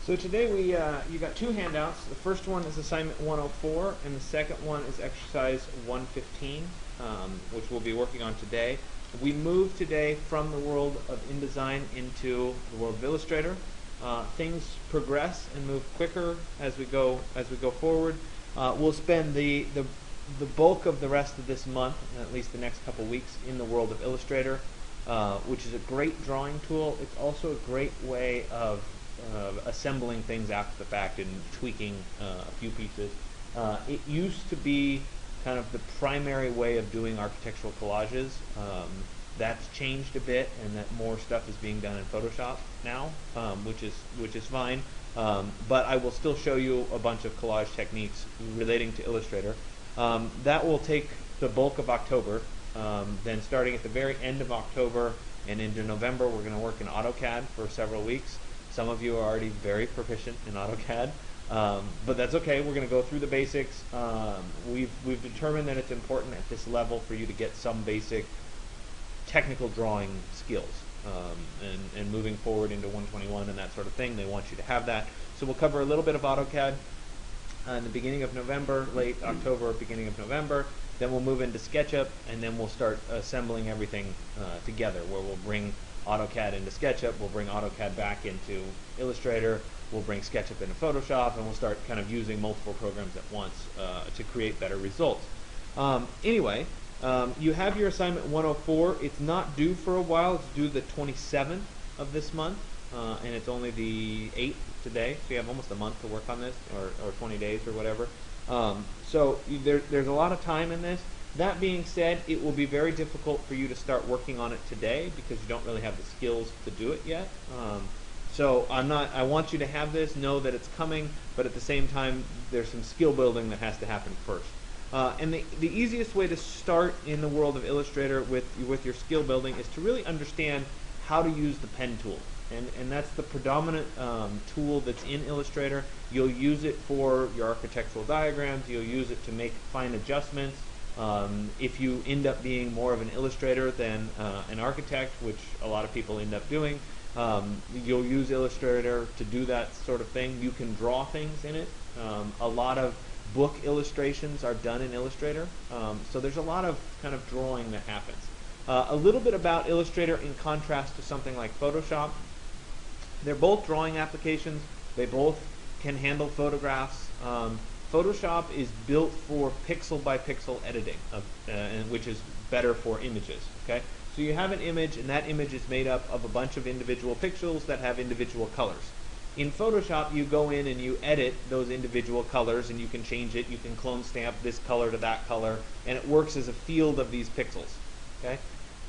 So today you got two handouts. The first one is assignment 104, and the second one is exercise 115, which we'll be working on today. We moved today from the world of InDesign into the world of Illustrator. Things progress and move quicker as we go forward. We'll spend the bulk of the rest of this month, at least the next couple weeks, in the world of Illustrator, which is a great drawing tool. It's also a great way of assembling things after the fact and tweaking a few pieces. It used to be kind of the primary way of doing architectural collages. That's changed a bit, and that more stuff is being done in Photoshop now, which is fine. But I will still show you a bunch of collage techniques relating to Illustrator. That will take the bulk of October. Then starting at the very end of October and into November, we're going to work in AutoCAD for several weeks. Some of you are already very proficient in AutoCAD, but that's okay. We're going to go through the basics. We've determined that it's important at this level for you to get some basic technical drawing skills, and moving forward into 121 and that sort of thing, they want you to have that. So we'll cover a little bit of AutoCAD in the beginning of November, late October, beginning of November. Then we'll move into SketchUp, and then we'll start assembling everything together, where we'll bring AutoCAD into SketchUp, we'll bring AutoCAD back into Illustrator, we'll bring SketchUp into Photoshop, and we'll start kind of using multiple programs at once to create better results. Anyway, you have your assignment 104. It's not due for a while. It's due the 27th of this month, and it's only the 8th today, so you have almost a month to work on this, or 20 days or whatever. So there's a lot of time in this. That being said, it will be very difficult for you to start working on it today because you don't really have the skills to do it yet. So I want you to have this, know that it's coming, but at the same time, there's some skill building that has to happen first. And the easiest way to start in the world of Illustrator with your skill building is to really understand how to use the pen tool. And that's the predominant tool that's in Illustrator. You'll use it for your architectural diagrams. You'll use it to make fine adjustments. If you end up being more of an illustrator than an architect, which a lot of people end up doing, you'll use Illustrator to do that sort of thing. You can draw things in it. A lot of book illustrations are done in Illustrator, so there's a lot of kind of drawing that happens. A little bit about Illustrator in contrast to something like Photoshop. They're both drawing applications. They both can handle photographs. Photoshop is built for pixel by pixel editing, which is better for images. Okay, so you have an image, and that image is made up of a bunch of individual pixels that have individual colors. In Photoshop, you go in and you edit those individual colors, and you can change it. You can clone stamp this color to that color, and it works as a field of these pixels. Okay,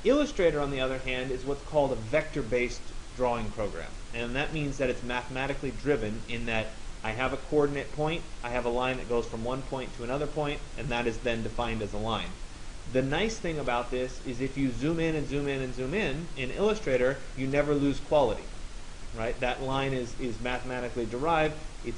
Illustrator, on the other hand, is what's called a vector-based drawing program, and that means that it's mathematically driven in that I have a coordinate point, I have a line that goes from one point to another point, and that is then defined as a line. The nice thing about this is if you zoom in and zoom in and zoom in Illustrator, you never lose quality. Right? That line is mathematically derived. It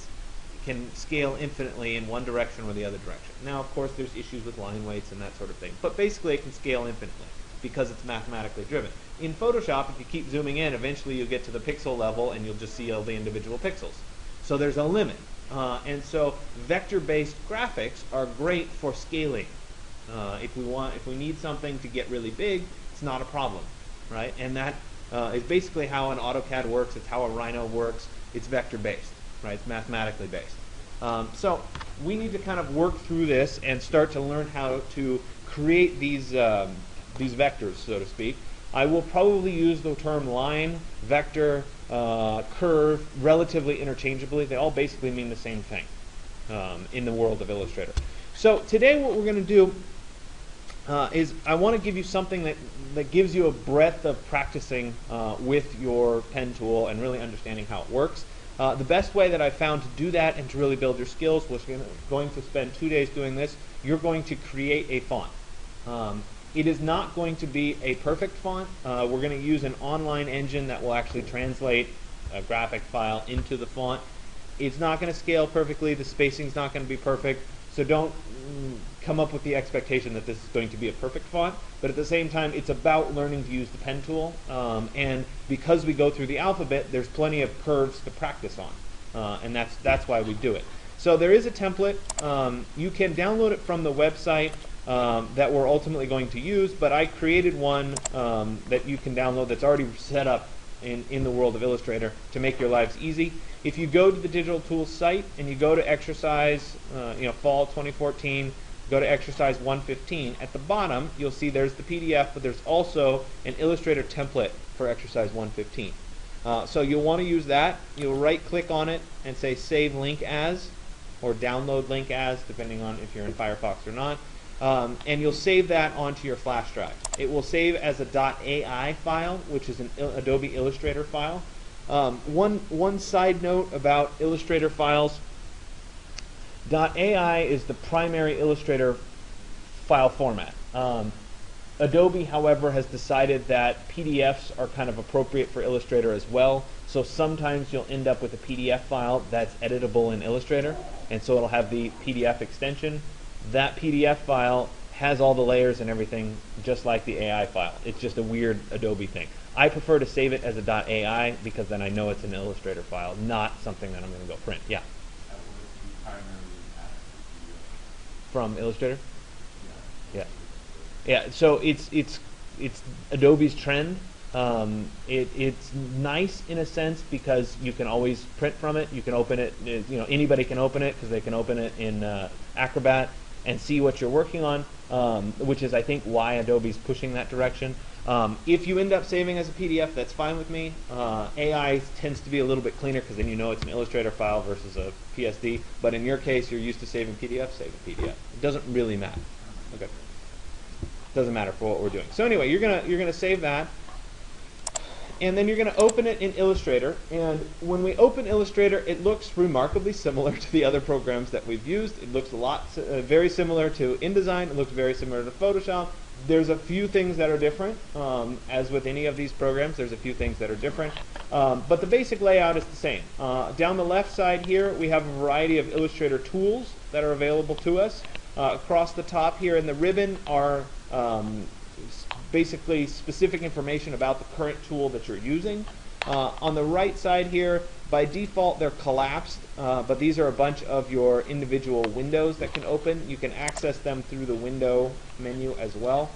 can scale infinitely in one direction or the other direction. Now, of course, there's issues with line weights and that sort of thing, but basically it can scale infinitely because it's mathematically driven. In Photoshop, if you keep zooming in, eventually you'll get to the pixel level and you'll just see all the individual pixels. So there's a limit. And so vector-based graphics are great for scaling. If we need something to get really big, it's not a problem, right? And that is basically how an AutoCAD works. It's how a Rhino works. It's vector-based, right? It's mathematically based. So we need to kind of work through this and start to learn how to create these vectors, so to speak. I will probably use the term line, vector, curve relatively interchangeably. They all basically mean the same thing in the world of Illustrator. So today what we're going to do is I want to give you something that gives you a breadth of practicing with your pen tool and really understanding how it works. The best way that I found to do that and to really build your skills was going to spend 2 days doing this. You're going to create a font. It is not going to be a perfect font. We're going to use an online engine that will actually translate a graphic file into the font. It's not going to scale perfectly. The spacing's not going to be perfect. So don't come up with the expectation that this is going to be a perfect font. But at the same time, it's about learning to use the pen tool. And because we go through the alphabet, there's plenty of curves to practice on. and that's why we do it. So there is a template. You can download it from the website that we're ultimately going to use, but I created one that you can download that's already set up in the world of Illustrator to make your lives easy. If you go to the Digital Tools site and you go to exercise, fall 2014, go to exercise 115, at the bottom you'll see there's the PDF, but there's also an Illustrator template for exercise 115. So you'll want to use that. You'll right click on it and say save link as, or download link as, depending on if you're in Firefox or not. And you'll save that onto your flash drive. It will save as a .ai file, which is an Adobe Illustrator file. One side note about Illustrator files: .ai is the primary Illustrator file format. Adobe, however, has decided that PDFs are kind of appropriate for Illustrator as well. So sometimes you'll end up with a PDF file that's editable in Illustrator, and so it'll have the PDF extension. That PDF file has all the layers and everything just like the AI file. It's just a weird Adobe thing. I prefer to save it as a .ai because then I know it's an Illustrator file, not something that I'm going to go print. Yeah. From Illustrator? Yeah. Yeah. So it's Adobe's trend. It's nice in a sense because you can always print from it. You can open it. Anybody can open it because they can open it in Acrobat and see what you're working on, which is I think why Adobe's pushing that direction. If you end up saving as a PDF, that's fine with me. AI tends to be a little bit cleaner because then you know it's an Illustrator file versus a PSD. But in your case, you're used to saving PDF, save a PDF. It doesn't really matter. Okay. Doesn't matter for what we're doing. So anyway, you're gonna save that, and then you're gonna open it in Illustrator. And when we open Illustrator, it looks remarkably similar to the other programs that we've used. It looks very similar to InDesign. It looks very similar to Photoshop. There's a few things that are different, as with any of these programs. There's a few things that are different, but the basic layout is the same. Down the left side here, we have a variety of Illustrator tools that are available to us. Across the top here in the ribbon are basically specific information about the current tool that you're using. On the right side here, by default they're collapsed, but these are a bunch of your individual windows that can open. You can access them through the window menu as well.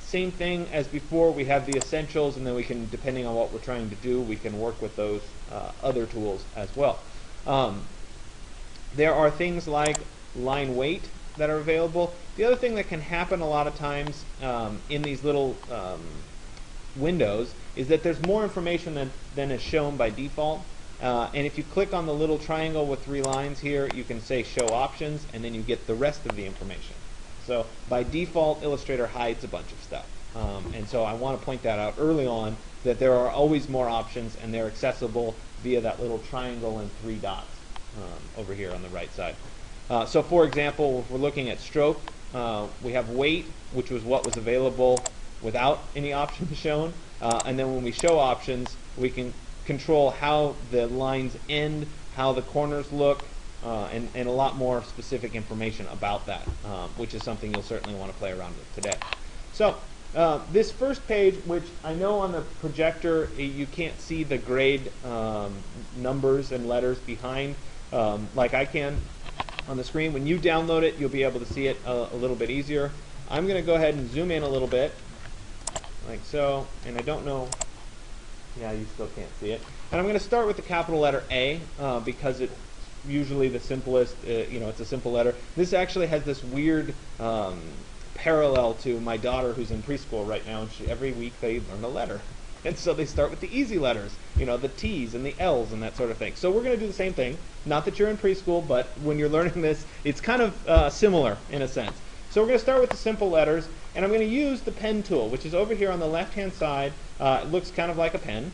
Same thing as before, we have the essentials, and then we can, depending on what we're trying to do, we can work with those other tools as well. There are things like line weight that are available. The other thing that can happen a lot of times in these little windows is that there's more information than is shown by default. And if you click on the little triangle with 3 lines here, you can say show options, and then you get the rest of the information. So by default, Illustrator hides a bunch of stuff. And so I want to point that out early on, that there are always more options, and they're accessible via that little triangle and 3 dots over here on the right side. So for example, if we're looking at stroke, we have weight, which was what was available without any options shown. And then when we show options, we can control how the lines end, how the corners look, and a lot more specific information about that, which is something you'll certainly want to play around with today. So this first page, which I know on the projector you can't see the grade numbers and letters behind like I can on the screen. When you download it, you'll be able to see it a little bit easier. I'm going to go ahead and zoom in a little bit, like so, and I don't know, yeah, you still can't see it. And I'm going to start with the capital letter A because it's usually the simplest, it's a simple letter. This actually has this weird parallel to my daughter who's in preschool right now, and every week they learn a letter. And so they start with the easy letters, the T's and the L's and that sort of thing. So we're going to do the same thing. Not that you're in preschool, but when you're learning this, it's kind of similar in a sense. So we're going to start with the simple letters, and I'm going to use the pen tool, which is over here on the left-hand side. It looks kind of like a pen,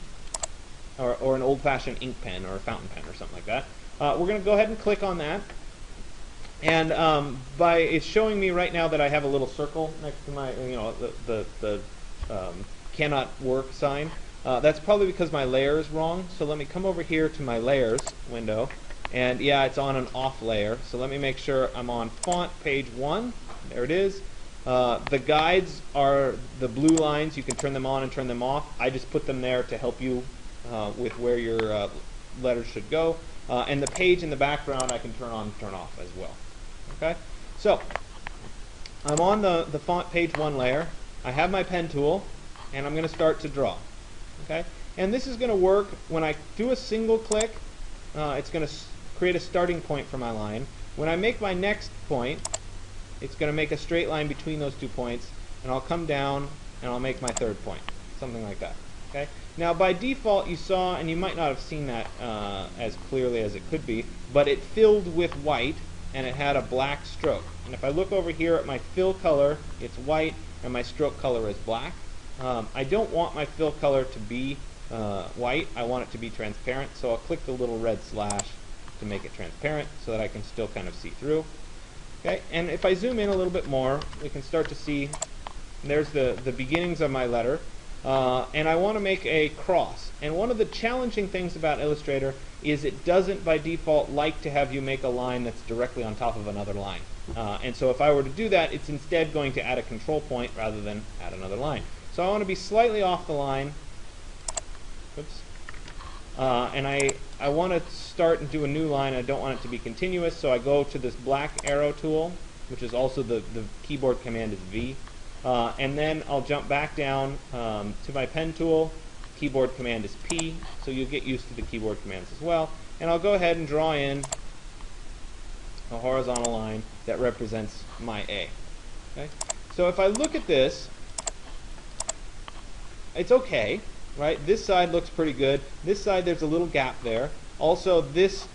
or an old-fashioned ink pen or a fountain pen or something like that. We're going to go ahead and click on that. And it's showing me right now that I have a little circle next to my, the cannot work sign. That's probably because my layer is wrong. So let me come over here to my layers window, and yeah, it's on an off layer. So let me make sure I'm on font page 1. There it is. The guides are the blue lines. You can turn them on and turn them off. I just put them there to help you with where your letters should go. And the page in the background I can turn on and turn off as well. Okay, so I'm on the font page 1 layer. I have my pen tool, and I'm going to start to draw. Okay, and this is going to work when I do a single click. It's going to create a starting point for my line. When I make my next point, it's going to make a straight line between those 2 points, and I'll come down and I'll make my third point, something like that. Okay. Now by default you saw, and you might not have seen that as clearly as it could be, but it filled with white and it had a black stroke. And if I look over here at my fill color, it's white, and my stroke color is black. I don't want my fill color to be white. I want it to be transparent, so I'll click the little red slash to make it transparent so that I can still kind of see through. Okay, and if I zoom in a little bit more, we can start to see there's the beginnings of my letter, and I want to make a cross. And one of the challenging things about Illustrator is it doesn't by default like to have you make a line that's directly on top of another line. And so if I were to do that, it's instead going to add a control point rather than add another line. So I want to be slightly off the line. Oops. And I want to start and do a new line. I don't want it to be continuous, so I go to this black arrow tool, which is also the keyboard command is V. And then I'll jump back down to my pen tool. Keyboard command is P, so you'll get used to the keyboard commands as well. And I'll go ahead and draw in a horizontal line that represents my A. Okay? So if I look at this, it's okay, right? This side looks pretty good. This side, there's a little gap there. Also, this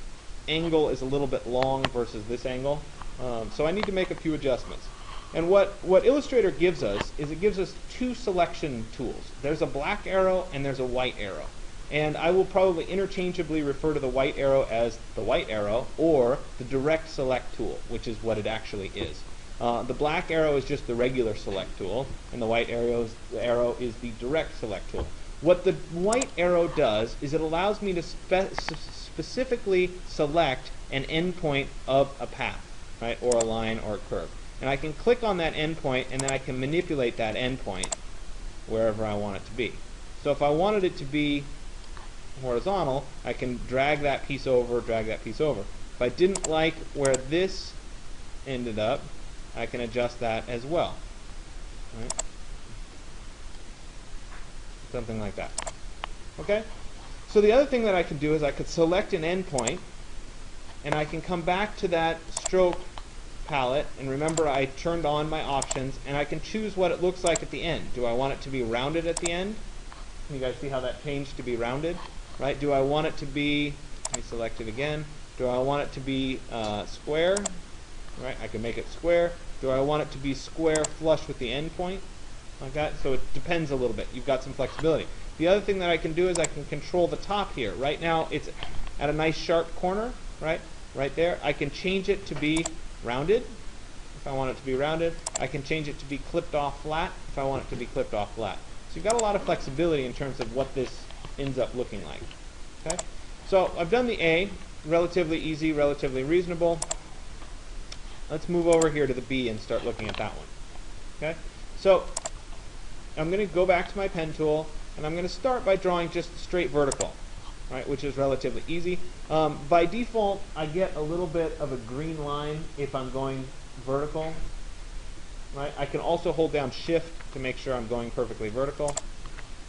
angle is a little bit long versus this angle. So I need to make a few adjustments. And what Illustrator gives us is it gives us 2 selection tools. There's a black arrow and there's a white arrow. And I will probably interchangeably refer to the white arrow as the white arrow or the direct select tool, which is what it actually is. The black arrow is just the regular select tool, and the white arrow is the direct select tool. What the white arrow does is it allows me to specifically select an endpoint of a path, right, or a line or a curve. And I can click on that endpoint, and then I can manipulate that endpoint wherever I want it to be. So if I wanted it to be horizontal, I can drag that piece over, drag that piece over. If I didn't like where this ended up, I can adjust that as well. Right? Something like that. Okay? So the other thing that I could do is I could select an endpoint, and I can come back to that stroke palette, and remember I turned on my options, and I can choose what it looks like at the end. Do I want it to be rounded at the end? Can you guys see how that changed to be rounded? Right? Do I want it to be, let me select it again, do I want it to be square? Right? I can make it square. Do I want it to be square flush with the endpoint? Like that? So it depends a little bit. You've got some flexibility. The other thing that I can do is I can control the top here. Right now it's at a nice sharp corner, right? Right there. I can change it to be rounded if I want it to be rounded. I can change it to be clipped off flat if I want it to be clipped off flat. So you've got a lot of flexibility in terms of what this ends up looking like. Okay? So I've done the A, relatively easy, relatively reasonable. Let's move over here to the B and start looking at that one. Okay? So I'm going to go back to my pen tool, and I'm going to start by drawing just straight vertical, right, which is relatively easy. By default, I get a little bit of a green line if I'm going vertical. Right? I can also hold down Shift to make sure I'm going perfectly vertical.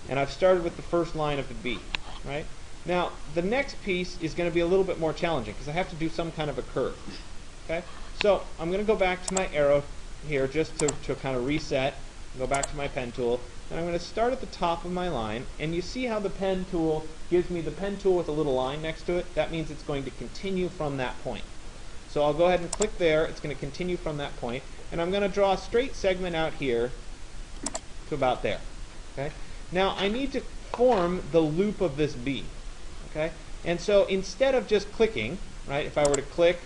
And I've started with the first line of the B. Right? Now, the next piece is going to be a little bit more challenging because I have to do some kind of a curve. Okay? So I'm going to go back to my arrow here just to kind of reset, go back to my pen tool, and I'm going to start at the top of my line, and you see how the pen tool gives me the pen tool with a little line next to it? That means it's going to continue from that point. So I'll go ahead and click there. It's going to continue from that point, and I'm going to draw a straight segment out here to about there. Okay? Now I need to form the loop of this B. Okay? And so instead of just clicking, right, if I were to click,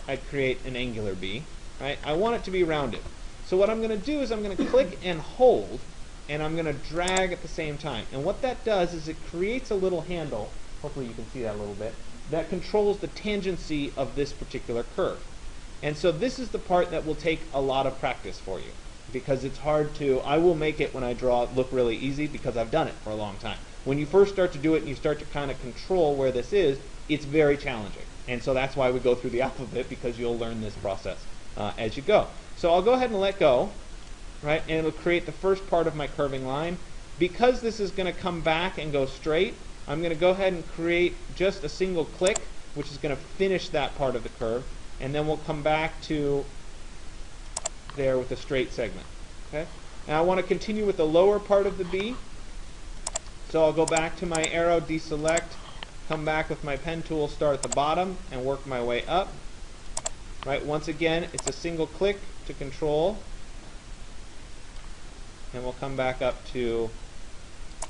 I'd create an angular B. Right? I want it to be rounded. So what I'm going to do is I'm going to click and hold, and I'm going to drag at the same time. And what that does is it creates a little handle, hopefully you can see that a little bit, that controls the tangency of this particular curve. And so this is the part that will take a lot of practice for you, because it's hard to, I will make it when I draw look really easy because I've done it for a long time. when you first start to do it and you start to kind of control where this is, it's very challenging. And so that's why we go through the alphabet, because you'll learn this process as you go. So I'll go ahead and let go, right? And it'll create the first part of my curving line. Because this is going to come back and go straight, I'm going to go ahead and create just a single click, which is going to finish that part of the curve. And then we'll come back to there with a straight segment. Okay? Now I want to continue with the lower part of the B. So I'll go back to my arrow, deselect, come back with my pen tool, start at the bottom, and work my way up. Right? Once again, it's a single click to control. And we'll come back up to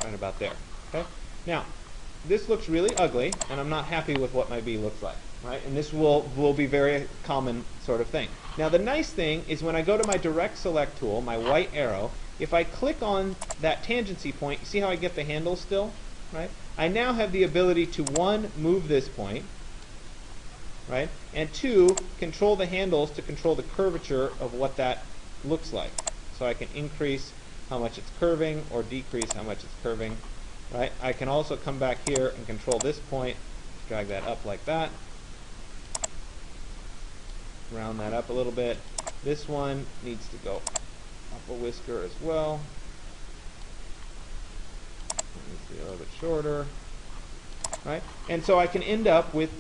right about there. Okay? Now, this looks really ugly, and I'm not happy with what my B looks like. Right? And this will be very common sort of thing. Now, the nice thing is when I go to my direct select tool, my white arrow, if I click on that tangency point, you see how I get the handle still? Right? I now have the ability to, 1, move this point, right? And 2, control the handles to control the curvature of what that looks like. So I can increase how much it's curving or decrease how much it's curving. Right? I can also come back here and control this point, drag that up like that, round that up a little bit. This one needs to go up a whisker as well. It needs to be a little bit shorter. Right? And so I can end up with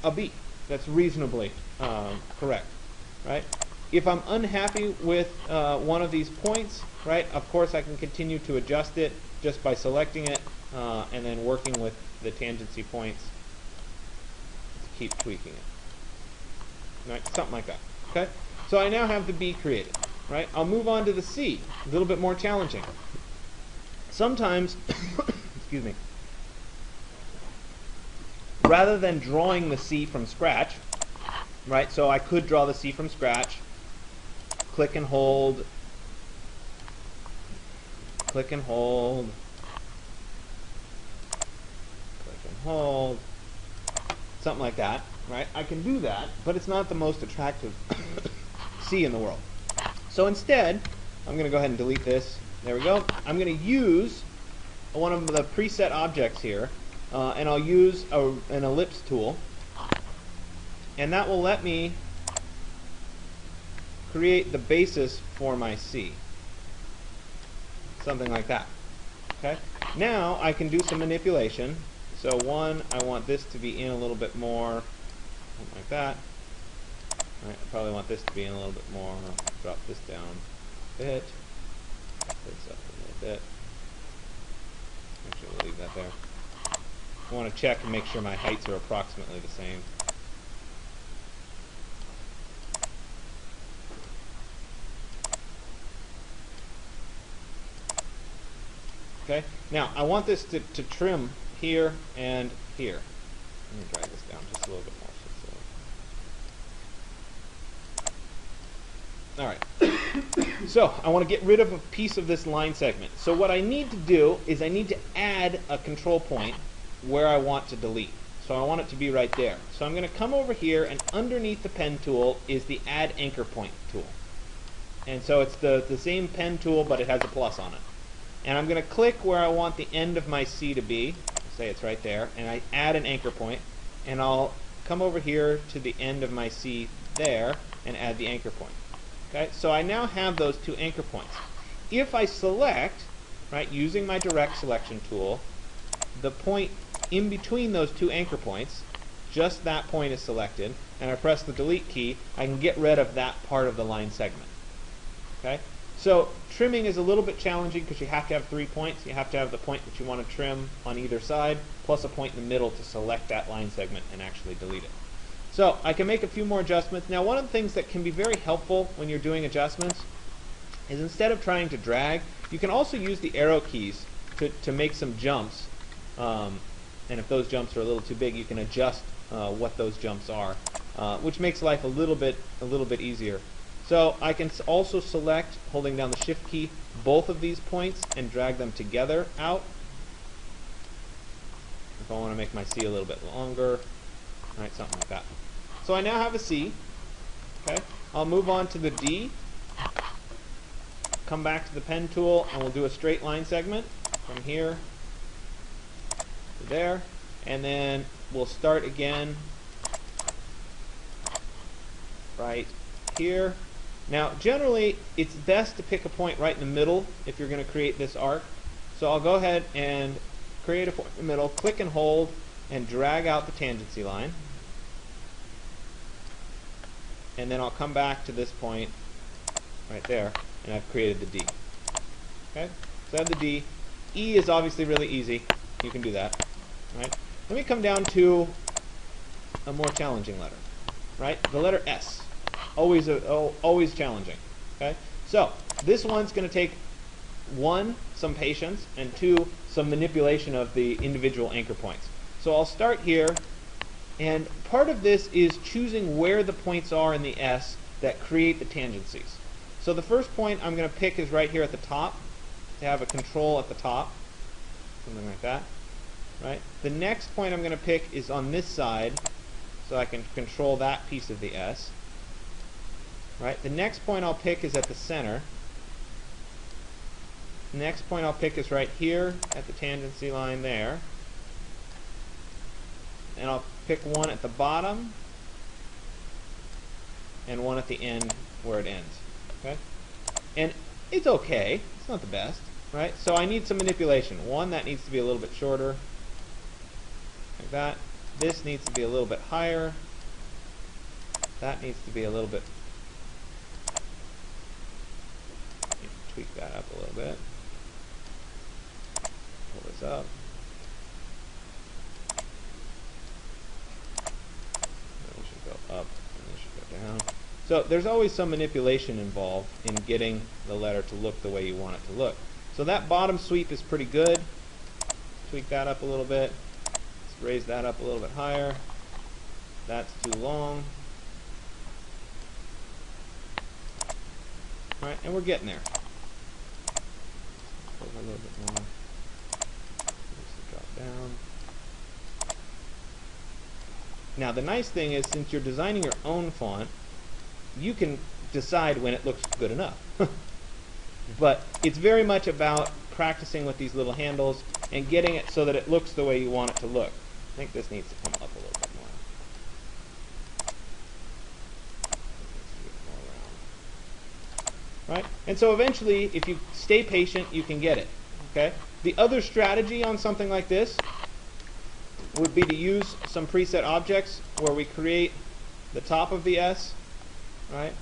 a B that's reasonably correct. Right? If I'm unhappy with one of these points, right, of course I can continue to adjust it just by selecting it and then working with the tangency points to keep tweaking it. Right, something like that. Okay? So I now have the B created. Right? I'll move on to the C, a little bit more challenging. Sometimes, excuse me, rather than drawing the C from scratch, right, so I could draw the C from scratch, click and hold, click and hold, click and hold, something like that, right? I can do that, but it's not the most attractive C in the world. So instead, I'm going to go ahead and delete this. There we go. I'm going to use one of the preset objects here, and I'll use an ellipse tool, and that will let me create the basis for my C. Something like that. Okay? Now I can do some manipulation. So 1, I want this to be in a little bit more, something like that. Right, I probably want this to be in a little bit more. I'll drop this down a bit. This up a little bit. Actually, we'll leave that there. I want to check and make sure my heights are approximately the same. Okay. Now I want this to trim here and here. Let me drag this down just a little bit more. All right. So I want to get rid of a piece of this line segment. So what I need to do is I need to add a control point where I want to delete. So I want it to be right there. So I'm going to come over here, and underneath the pen tool is the Add Anchor Point tool. And so it's the same pen tool, but it has a plus on it. And I'm going to click where I want the end of my C to be. Say it's right there. And I add an anchor point. And I'll come over here to the end of my C there and add the anchor point. Okay, so I now have those 2 anchor points. If I select, right, using my direct selection tool, the point in between those 2 anchor points, just that point is selected, and I press the delete key, I can get rid of that part of the line segment. Okay, so trimming is a little bit challenging because you have to have 3 points. You have to have the point that you want to trim on either side, plus a point in the middle to select that line segment and actually delete it. So I can make a few more adjustments. Now, one of the things that can be very helpful when you're doing adjustments is instead of trying to drag, you can also use the arrow keys to make some jumps. And if those jumps are a little too big, you can adjust what those jumps are, which makes life a little bit easier. So I can also select, holding down the Shift key, both of these points and drag them together out. If I want to make my C a little bit longer, right, something like that. So I now have a C. Okay, I'll move on to the D. Come back to the pen tool, and we'll do a straight line segment from here there, and then we'll start again right here. Now generally it's best to pick a point right in the middle if you're going to create this arc. So I'll go ahead and create a point in the middle, click and hold, and drag out the tangency line. And then I'll come back to this point right there, and I've created the D. Okay? So I have the D. E is obviously really easy. You can do that. Right? Let me come down to a more challenging letter. Right? The letter S. Always challenging. Okay? So this one's going to take, one, some patience, and two, some manipulation of the individual anchor points. So I'll start here, and part of this is choosing where the points are in the S that create the tangencies. So the first point I'm going to pick is right here at the top, to have a control at the top, something like that. Right? The next point I'm going to pick is on this side, so I can control that piece of the S. Right? The next point I'll pick is at the center. The next point I'll pick is right here at the tangency line there. And I'll pick one at the bottom and one at the end where it ends. Okay? And it's okay. It's not the best. Right? So I need some manipulation. One, that needs to be a little bit shorter. Like that. This needs to be a little bit higher. That needs to be a little bit. Tweak that up a little bit. Pull this up. Then we should go up and this should go down. So there's always some manipulation involved in getting the letter to look the way you want it to look. So that bottom sweep is pretty good. Tweak that up a little bit. Let's raise that up a little bit higher. That's too long. All right, and we're getting there. A little bit more. Drop down. Now the nice thing is, since you're designing your own font, you can decide when it looks good enough. But it's very much about practicing with these little handles and getting it so that it looks the way you want it to look. I think this needs to come up a little bit more. Right? And so eventually, if you stay patient, you can get it. Okay? The other strategy on something like this would be to use some preset objects where we create the top of the S, right?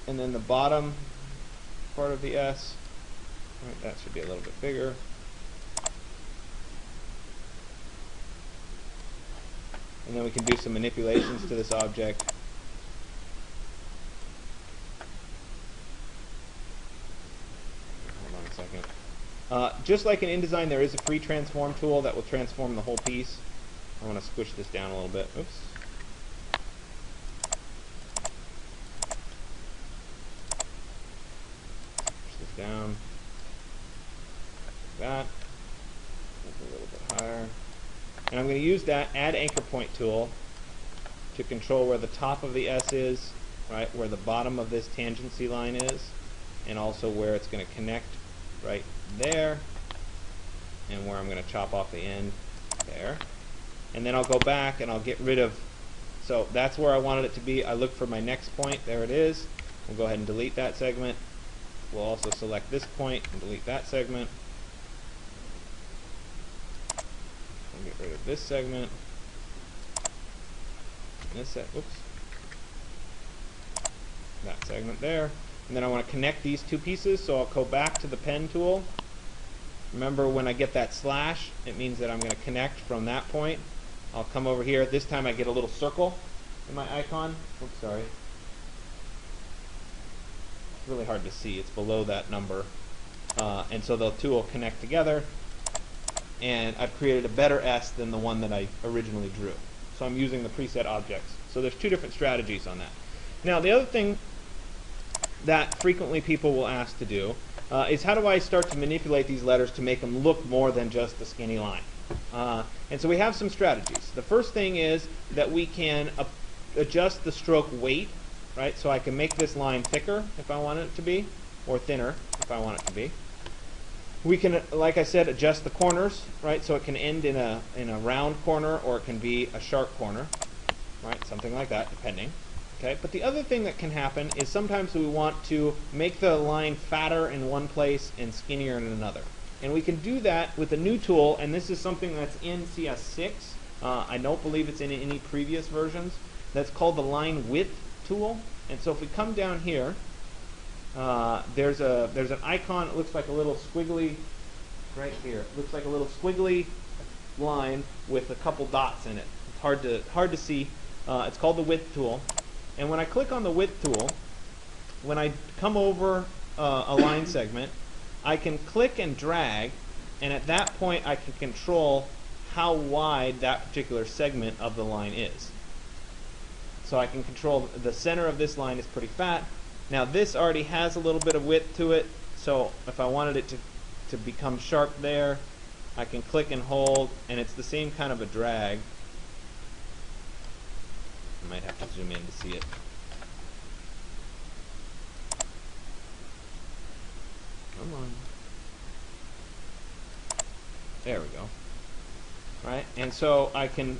And then the bottom part of the S. Right, that should be a little bit bigger. And then we can do some manipulations to this object. Hold on a second. Just like in InDesign, there is a free transform tool that will transform the whole piece. I want to squish this down a little bit. Oops. Push this down. Like that. A little bit higher. And I'm going to use that add anchor point tool to control where the top of the S is, right, where the bottom of this tangency line is, and also where it's going to connect right there, and where I'm going to chop off the end there. And then I'll go back and I'll get rid of, so that's where I wanted it to be. I look for my next point, there it is. We'll go ahead and delete that segment. We'll also select this point and delete that segment. I'll get rid of this segment. And this oops. That segment there. And then I want to connect these two pieces, so I'll go back to the pen tool. Remember, when I get that slash, it means that I'm going to connect from that point. I'll come over here. This time I get a little circle in my icon. Oops, sorry. It's really hard to see. It's below that number. And so the two will connect together. And I've created a better S than the one that I originally drew. So I'm using the preset objects. So there's two different strategies on that. Now, the other thing that frequently people will ask to do is, how do I start to manipulate these letters to make them look more than just a skinny line? And so we have some strategies. The first thing is that we can adjust the stroke weight, right? So I can make this line thicker if I want it to be, or thinner if I want it to be. We can, like I said, adjust the corners, right? So it can end in a round corner, or it can be a sharp corner, right? Something like that, depending. Okay. But the other thing that can happen is sometimes we want to make the line fatter in one place and skinnier in another. And we can do that with a new tool, and this is something that's in CS6. I don't believe it's in any previous versions. That's called the line width tool. And so if we come down here, there's an icon. It looks like a little squiggly right here. It looks like a little squiggly line with a couple dots in it. It's hard to see. It's called the width tool. And when I click on the width tool, when I come over a line segment, I can click and drag, and at that point I can control how wide that particular segment of the line is. So I can control the center of this line is pretty fat. Now this already has a little bit of width to it, so if I wanted it to become sharp there, I can click and hold, and it's the same kind of a drag. I might have to zoom in to see it. Come on. There we go. Right, and so I can,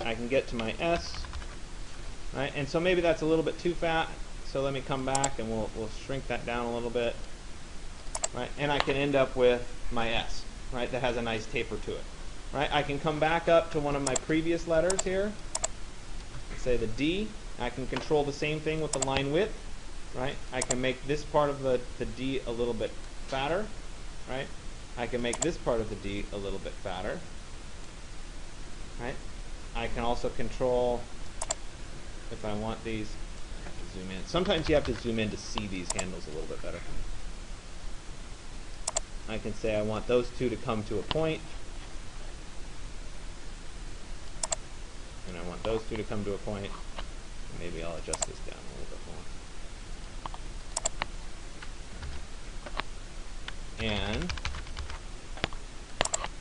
I can get to my S, right, and so maybe that's a little bit too fat, so let me come back and we'll shrink that down a little bit, right, and I can end up with my S, right, that has a nice taper to it, right. I can come back up to one of my previous letters here, say the D. I can control the same thing with the line width, right. I can make this part of the D a little bit fatter, right. I can make this part of the D a little bit fatter, right. I can also control, if I want these, I have to zoom in. Sometimes you have to zoom in to see these handles a little bit better. I can say I want those two to come to a point, and I want those two to come to a point. Maybe I'll adjust this down a little bit more. And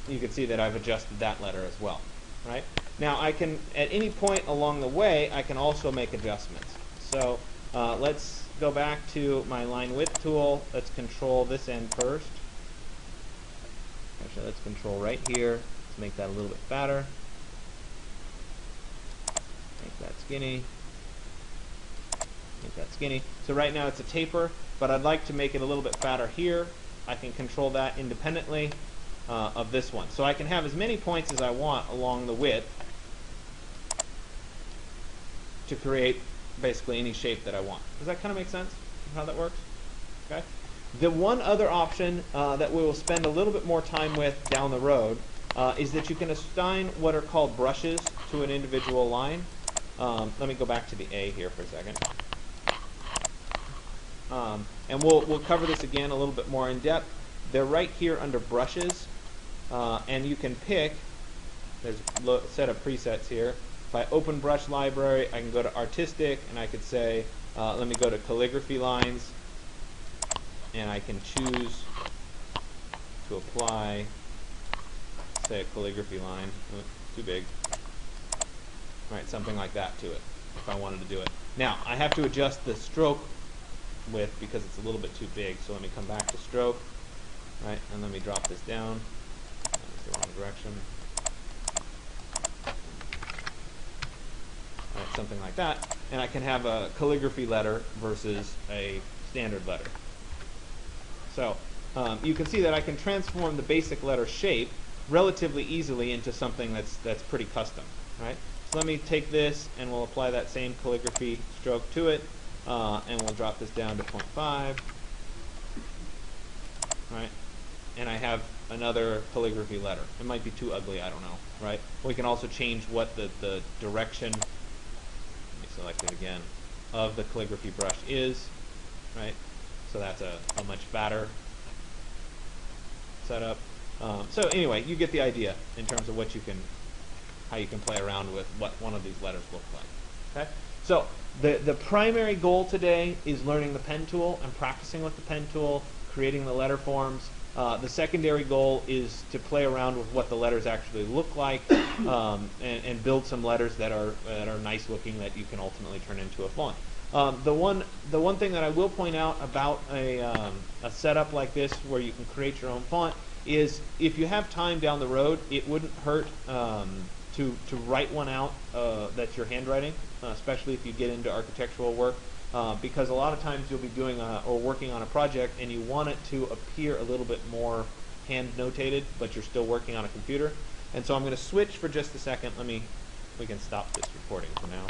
you can see that I've adjusted that letter as well, right? Now I can, at any point along the way, I can also make adjustments. So let's go back to my line width tool. Let's control this end first. Actually, let's control right here. Let's make that a little bit fatter. Make that skinny. Make that skinny. So right now it's a taper, but I'd like to make it a little bit fatter here. I can control that independently of this one. So I can have as many points as I want along the width to create basically any shape that I want. Does that kind of make sense how that works? Okay. The one other option that we will spend a little bit more time with down the road is that you can assign what are called brushes to an individual line. Let me go back to the A here for a second. And we'll cover this again a little bit more in depth. They're right here under brushes, and you can pick, there's a set of presets here. If I open brush library, I can go to artistic, and I could say, let me go to calligraphy lines, and I can choose to apply, say, a calligraphy line. Oops, too big. Right, something like that to it, if I wanted to do it. Now, I have to adjust the stroke width because it's a little bit too big, so let me come back to stroke, right, and let me drop this down. That was the wrong direction. Right, something like that, and I can have a calligraphy letter versus a standard letter. So you can see that I can transform the basic letter shape relatively easily into something that's pretty custom, right? So let me take this and we'll apply that same calligraphy stroke to it, and we'll drop this down to 0.5, right? And I have another calligraphy letter. It might be too ugly, I don't know, right? We can also change what the direction, let me select it again, of the calligraphy brush is, right? So that's a much fatter setup. So anyway, you get the idea in terms of what you can, how you can play around with what one of these letters look like. Okay. So the primary goal today is learning the pen tool and practicing with the pen tool, creating the letter forms, The secondary goal is to play around with what the letters actually look like, and build some letters that are nice looking that you can ultimately turn into a font. The one thing that I will point out about a setup like this where you can create your own font is if you have time down the road, it wouldn't hurt to write one out that's your handwriting, especially if you get into architectural work. Because a lot of times you'll be doing or working on a project and you want it to appear a little bit more hand notated, but you're still working on a computer. And so I'm going to switch for just a second. We can stop this recording for now.